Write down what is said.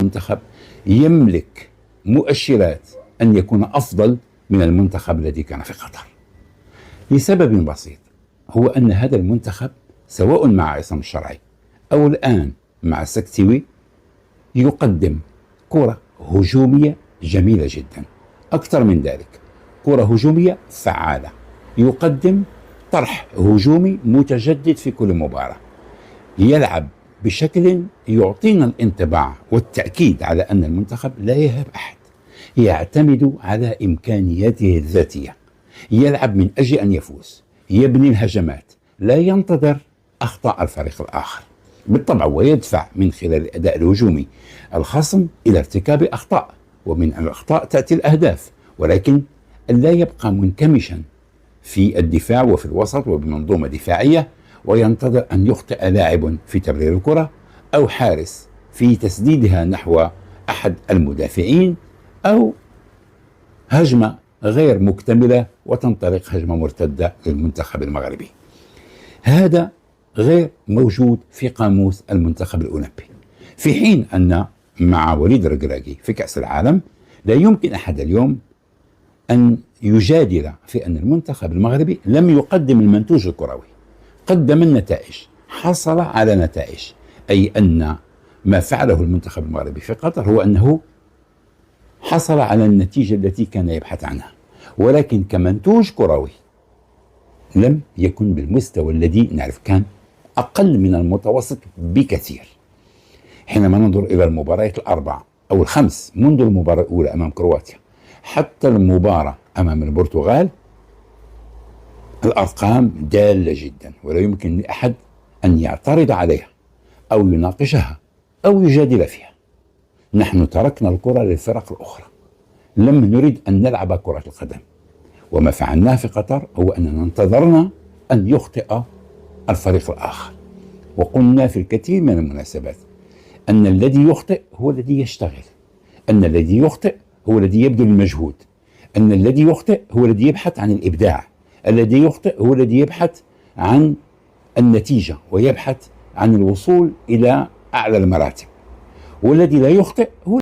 المنتخب يملك مؤشرات أن يكون أفضل من المنتخب الذي كان في قطر، لسبب بسيط، هو أن هذا المنتخب سواء مع عصام الشرعي أو الآن مع سكتيوي يقدم كرة هجومية جميلة جدا. أكثر من ذلك، كرة هجومية فعالة، يقدم طرح هجومي متجدد في كل مباراة، يلعب بشكل يعطينا الانطباع والتأكيد على أن المنتخب لا يهاب أحد، يعتمد على إمكانياته الذاتية، يلعب من أجل أن يفوز، يبني الهجمات، لا ينتظر أخطاء الفريق الآخر بالطبع، ويدفع من خلال الأداء الهجومي الخصم إلى ارتكاب أخطاء، ومن الأخطاء تأتي الأهداف، ولكن لا يبقى منكمشا في الدفاع وفي الوسط وبمنظومة دفاعية وينتظر أن يخطئ لاعب في تمرير الكرة أو حارس في تسديدها نحو أحد المدافعين، أو هجمة غير مكتملة وتنطلق هجمة مرتدة للمنتخب المغربي. هذا غير موجود في قاموس المنتخب الأولمبي، في حين أن مع وليد الركراكي في كأس العالم لا يمكن أحد اليوم أن يجادل في أن المنتخب المغربي لم يقدم المنتوج الكروي، قدم النتائج، حصل على نتائج، أي أن ما فعله المنتخب المغربي في قطر هو أنه حصل على النتيجة التي كان يبحث عنها، ولكن كمنتوج كروي لم يكن بالمستوى الذي نعرف، كان أقل من المتوسط بكثير. حينما ننظر إلى المباريات الأربع أو الخمس منذ المباراة الأولى أمام كرواتيا حتى المباراة أمام البرتغال، الأرقام دالة جدا ولا يمكن لأحد أن يعترض عليها أو يناقشها أو يجادل فيها. نحن تركنا الكرة للفرق الأخرى، لم نريد أن نلعب كرة القدم، وما فعلناه في قطر هو أننا انتظرنا أن يخطئ الفريق الآخر، وقلنا في الكثير من المناسبات أن الذي يخطئ هو الذي يشتغل، أن الذي يخطئ هو الذي يبذل المجهود، أن الذي يخطئ هو الذي يبحث عن الإبداع، الذي يخطئ هو الذي يبحث عن النتيجة ويبحث عن الوصول إلى أعلى المراتب، والذي لا يخطئ هو